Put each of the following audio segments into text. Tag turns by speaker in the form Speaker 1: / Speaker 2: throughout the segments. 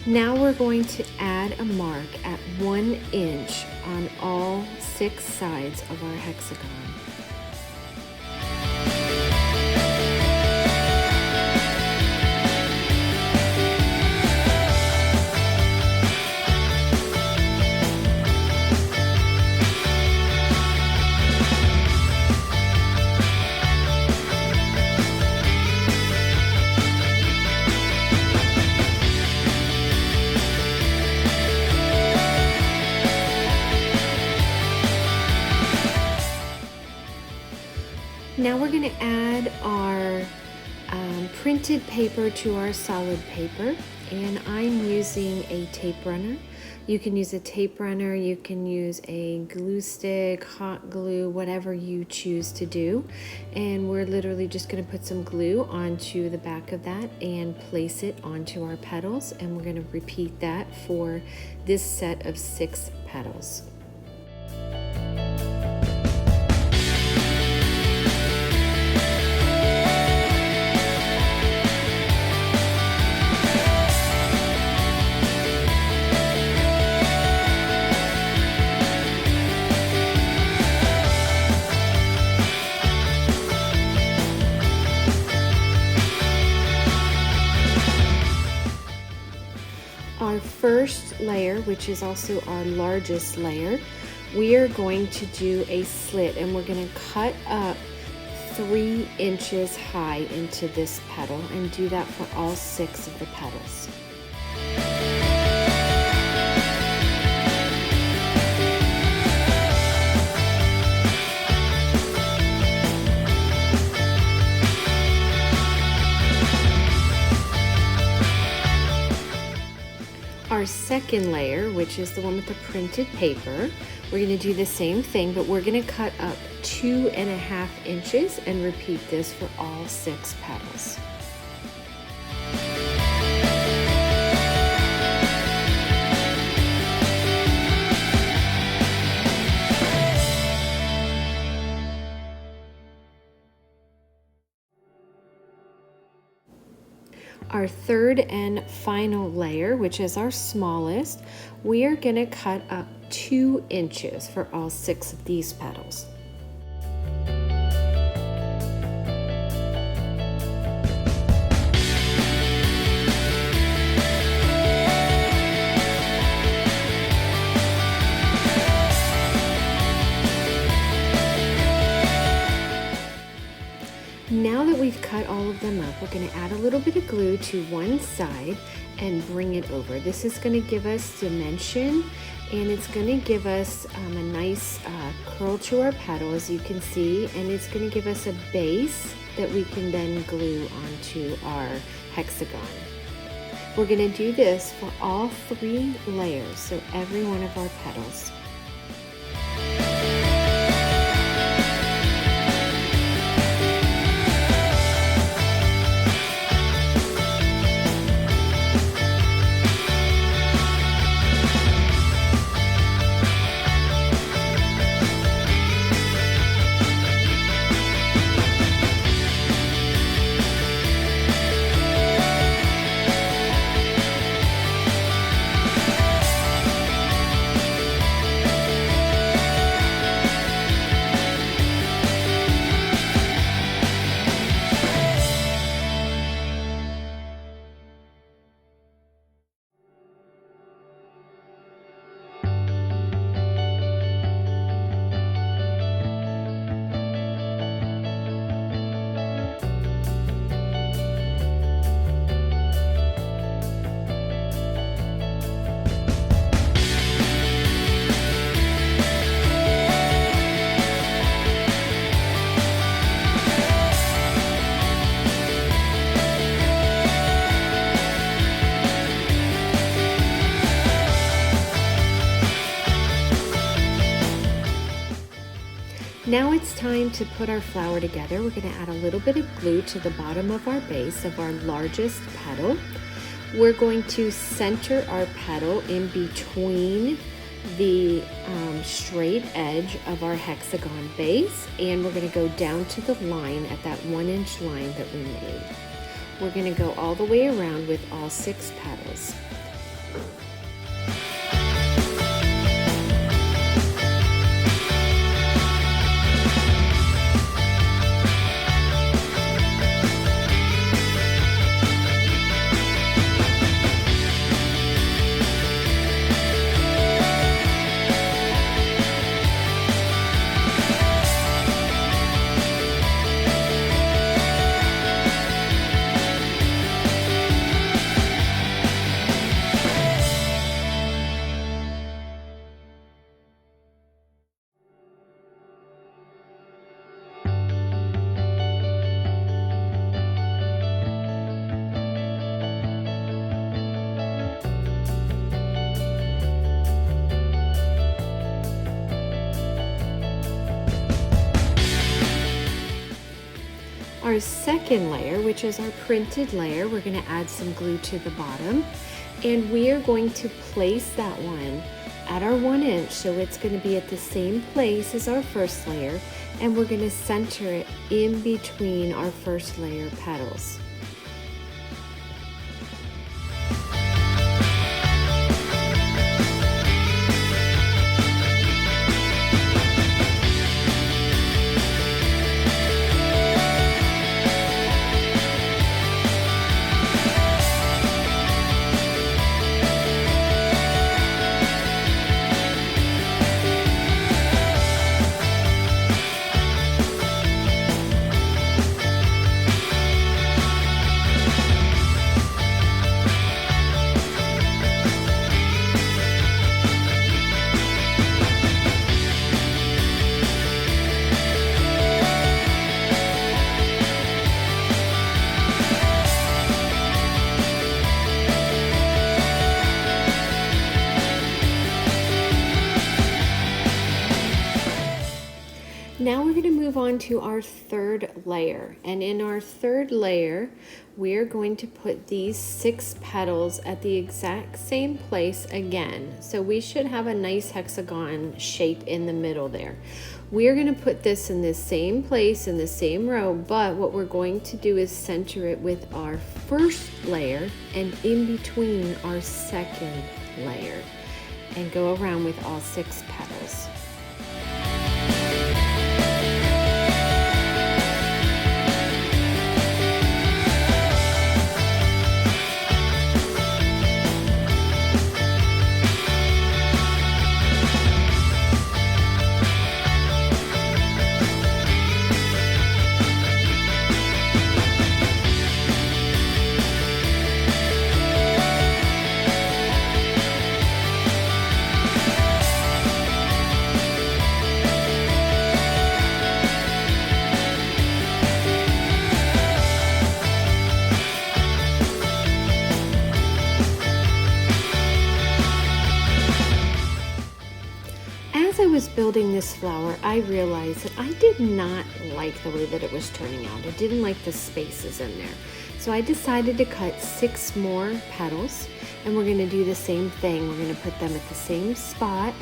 Speaker 1: Now we're going to add a mark at 1 inch on all 6 sides of our hexagon. Now we're going to add our printed paper to our solid paper, and I'm using a tape runner. You can use a tape runner, you can use a glue stick, hot glue, whatever you choose to do. And we're literally just going to put some glue onto the back of that and place it onto our petals, and we're going to repeat that for this set of 6 petals. Our first layer, which is also our largest layer, we are going to do a slit, and we're going to cut up 3 inches high into this petal and do that for all 6 of the petals. Our second layer, which is the one with the printed paper, we're going to do the same thing, but we're going to cut up 2.5 inches and repeat this for all 6 petals. Our third and final layer, which is our smallest, we are going to cut up 2 inches for all 6 of these petals. Now that we've cut all of them up, we're going to add a little bit of glue to one side and bring it over. This is going to give us dimension, and it's going to give us a nice curl to our petal, as you can see, and it's going to give us a base that we can then glue onto our hexagon. We're going to do this for all 3 layers, so every one of our petals. Now it's time to put our flower together. We're going to add a little bit of glue to the bottom of our base of our largest petal. We're going to center our petal in between the straight edge of our hexagon base, and we're going to go down to the line at that 1-inch line that we made. We're going to go all the way around with all 6 petals. our second layer, which is our printed layer, we're going to add some glue to the bottom, and we are going to place that one at our 1 inch, so it's going to be at the same place as our first layer, and we're going to center it in between our first layer petals. Now we're going to move on to our third layer, and in our third layer we're going to put these 6 petals at the exact same place again. So we should have a nice hexagon shape in the middle there. We're going to put this in the same place in the same row, but what we're going to do is center it with our first layer and in between our second layer, and go around with all 6 petals. As I was building this flower, I realized that I did not like the way that it was turning out. I didn't like the spaces in there. So I decided to cut 6 more petals, and we're going to do the same thing. We're going to put them at the same spot,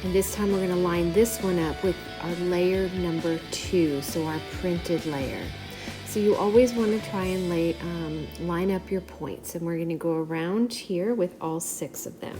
Speaker 1: and this time we're going to line this one up with our layer number 2, so our printed layer. So you always want to try and line up your points, and we're going to go around here with all 6 of them.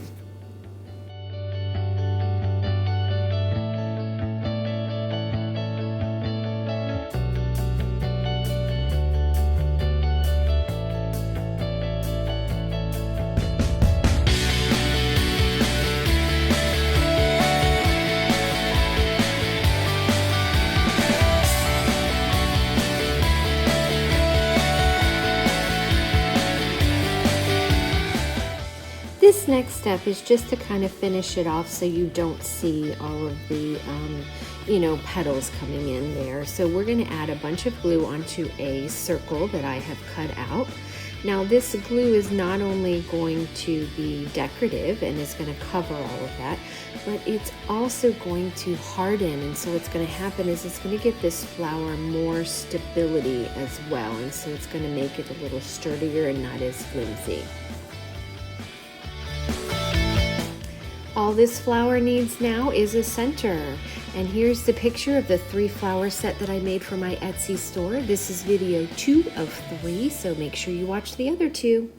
Speaker 1: This next step is just to kind of finish it off so you don't see all of the, petals coming in there. So we're going to add a bunch of glue onto a circle that I have cut out. Now this glue is not only going to be decorative and is going to cover all of that, but it's also going to harden, and so what's going to happen is it's going to get this flower more stability as well, and so it's going to make it a little sturdier and not as flimsy. All this flower needs now is a center. And here's the picture of the 3 flower set that I made for my Etsy store. This is video 2 of 3, so make sure you watch the other 2.